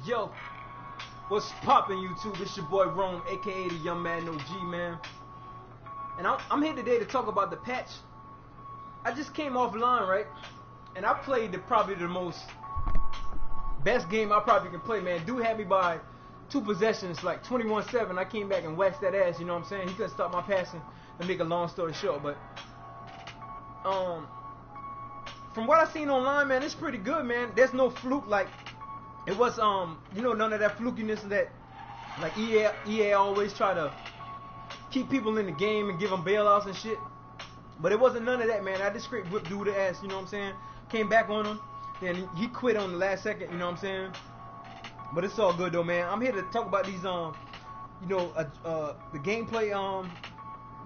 Yo, what's poppin' YouTube? It's your boy Rome, aka the Young Madden OG, man. And I'm here today to talk about the patch. I just came offline, right? And I played probably the most best game I probably can play, man. Dude had me by 2 possessions, like 21-7. I came back and waxed that ass, you know what I'm saying? He couldn't stop my passing, to make a long story short. But from what I seen online, man, it's pretty good, man. There's no fluke like it was, you know, none of that flukiness that like EA always try to keep people in the game and give them bailouts and shit. But it wasn't none of that, man. I just straight whipped dude the ass, you know what I'm saying? Came back on him, then he quit on the last second, you know what I'm saying? But it's all good though, man. I'm here to talk about these, you know, the gameplay,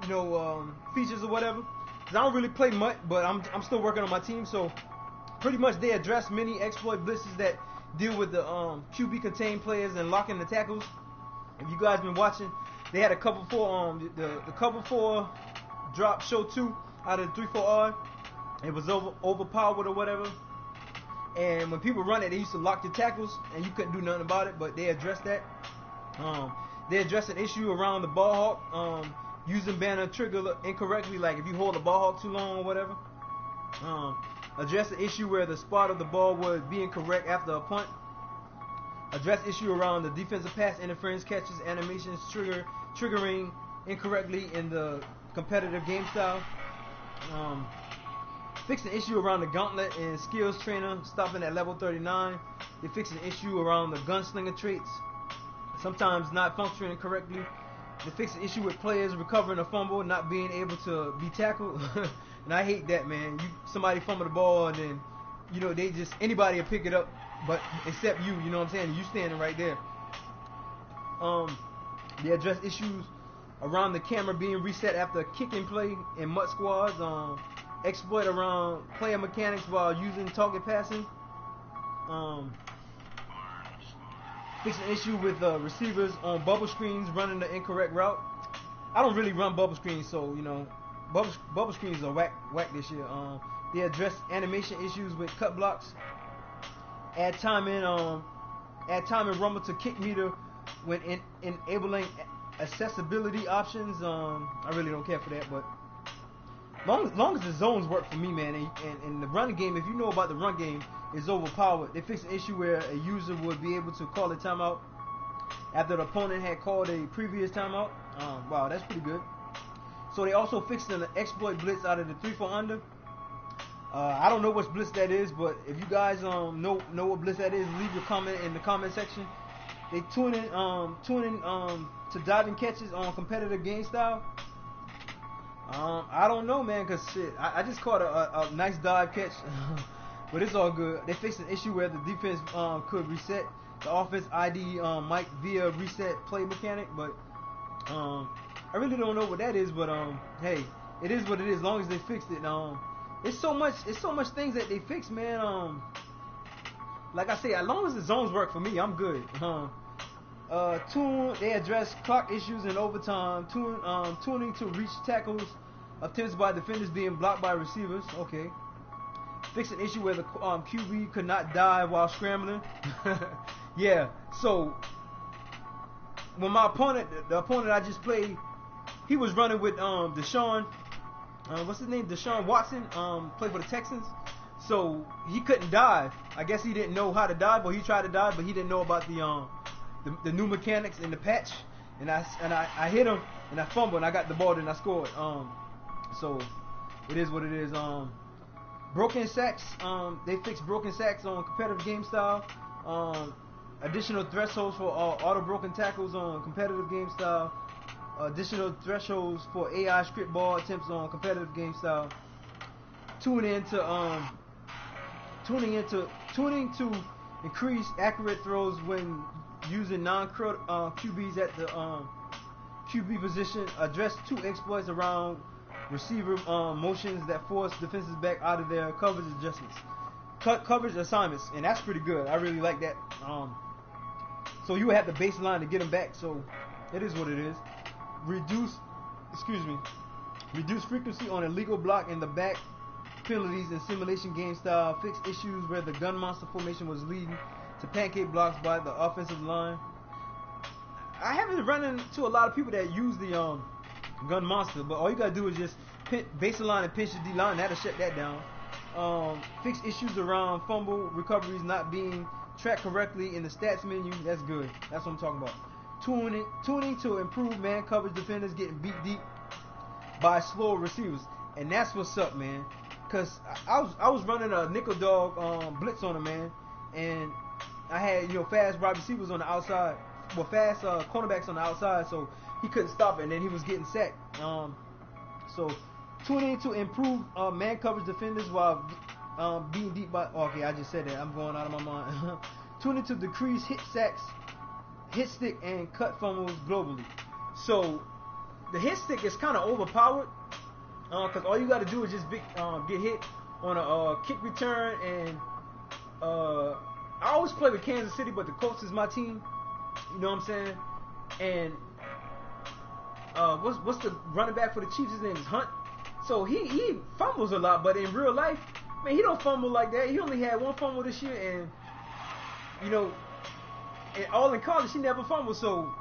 you know, features or whatever. Cause I don't really play much, but I'm still working on my team, so pretty much they address many exploit blitzes that deal with the QB contained players and locking the tackles. If you guys been watching, they had a couple for the cover 4 drop show 2 out of the 3-4 it was overpowered or whatever, and when people run it, they used to lock the tackles and you couldn't do nothing about it. But they addressed that. They addressed an issue around the ball hawk, using banner trigger incorrectly, like if you hold the ball hawk too long or whatever. Address the issue where the spot of the ball would be incorrect after a punt. Address issue around the defensive pass interference catches animations triggering incorrectly in the competitive game style. Fix an issue around the gauntlet and skills trainer stopping at level 39. They fix an issue around the gunslinger traits sometimes not functioning correctly. They fix an issue with players recovering a fumble not being able to be tackled. And I hate that, man. Somebody fumble the ball and then, you know, they just, anybody will pick it up, but except you, you know what I'm saying? You standing right there. They address issues around the camera being reset after a kicking play in MUT squads. Exploit around player mechanics while using target passing. Fix an issue with receivers on bubble screens running the incorrect route. I don't really run bubble screens, so you know, bubble screens are whack this year. They address animation issues with cut blocks. Add time in rumble to kick meter when enabling accessibility options. I really don't care for that, but long as the zones work for me, man. And the running game, if you know about the run game, is overpowered. They fixed an issue where a user would be able to call a timeout after the opponent had called a previous timeout. Wow, that's pretty good. So they also fixed an exploit blitz out of the 3-4 under. I don't know what blitz that is, but if you guys know what blitz that is, leave your comment in the comment section. They tune in to diving catches on competitive game style. I don't know, man, cause shit, I just caught a nice dive catch, but it's all good. They fixed an issue where the defense could reset the offense ID mic via reset play mechanic, but I really don't know what that is. But hey, it is what it is. As long as they fixed it. It's so much things that they fixed, man. Like I say, as long as the zones work for me, I'm good. They address clock issues in overtime. Tuning to reach tackles attempts by defenders being blocked by receivers. Okay. Fix an issue where the QB could not dive while scrambling. Yeah. So when my opponent, the opponent I just played, he was running with Deshaun. What's his name? Deshaun Watson. Played for the Texans. So he couldn't dive. I guess he didn't know how to dive, or he tried to dive, but he didn't know about the new mechanics in the patch. And I hit him and I fumbled and I got the ball and I scored. So it is what it is. Broken sacks. They fixed broken sacks on competitive game style. Additional thresholds for auto broken tackles on competitive game style. Additional thresholds for AI script ball attempts on competitive game style. Tuning to increase accurate throws when using QBs at the QB position. Address 2 exploits around receiver motions that force defenses back out of their coverage adjustments. Coverage assignments, and that's pretty good. I really like that. So you have the baseline to get them back. So it is what it is. Reduce frequency on illegal block in the back penalties in simulation game style, fixed issues where the gun monster formation was leading to pancake blocks by the offensive line. I haven't run into a lot of people that use the gun monster, but all you gotta do is just base the line and pinch the D line. That'll shut that down. Fix issues around fumble recoveries not being tracked correctly in the stats menu. That's good. That's what I'm talking about. Tuning to improve man coverage defenders getting beat deep by slower receivers, and that's what's up, man. Cause I was running a nickel dog blitz on him, man, and I had fast wide receivers on the outside, well fast cornerbacks on the outside, so he couldn't stop it, and then he was getting sacked. So tuning to improve man coverage defenders while being deep by. Okay, I just said that. I'm going out of my mind. Tuning to decrease hit sacks, hit stick, and cut fumbles globally. So the hit stick is kind of overpowered because all you got to do is just get hit on a kick return. And I always play with Kansas City, but the Colts is my team. You know what I'm saying? And what's the running back for the Chiefs? His name is Hunt. So he fumbles a lot, but in real life, man, he don't fumble like that. He only had one fumble this year, and and all in college he never fumbled. So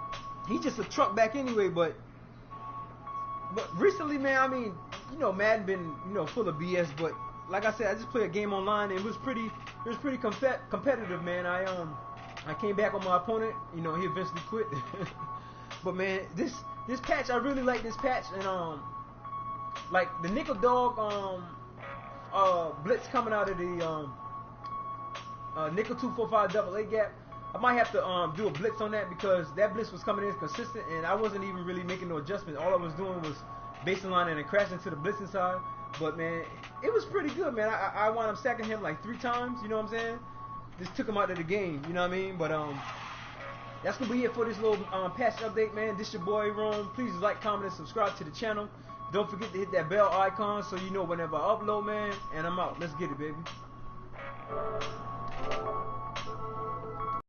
he's just a truck back anyway. But recently, man, I mean, Madden been full of BS. But like I said, I just played a game online, and it was pretty competitive, man. I came back on my opponent. He eventually quit. But man, this patch, I really like this patch, and like the nickel dog blitz coming out of the nickel 2-4-5 double A gap. I might have to do a blitz on that because that blitz was coming in consistent, and I wasn't even really making no adjustment. All I was doing was baselining and crashing to the blitzing side. But man, it was pretty good, man. I wound up sacking him like 3 times. You know what I'm saying? Just took him out of the game. You know what I mean? But that's gonna be it for this little patch update, man. This your boy Rome. Please like, comment, and subscribe to the channel. Don't forget to hit that bell icon so you know whenever I upload, man. And I'm out. Let's get it, baby.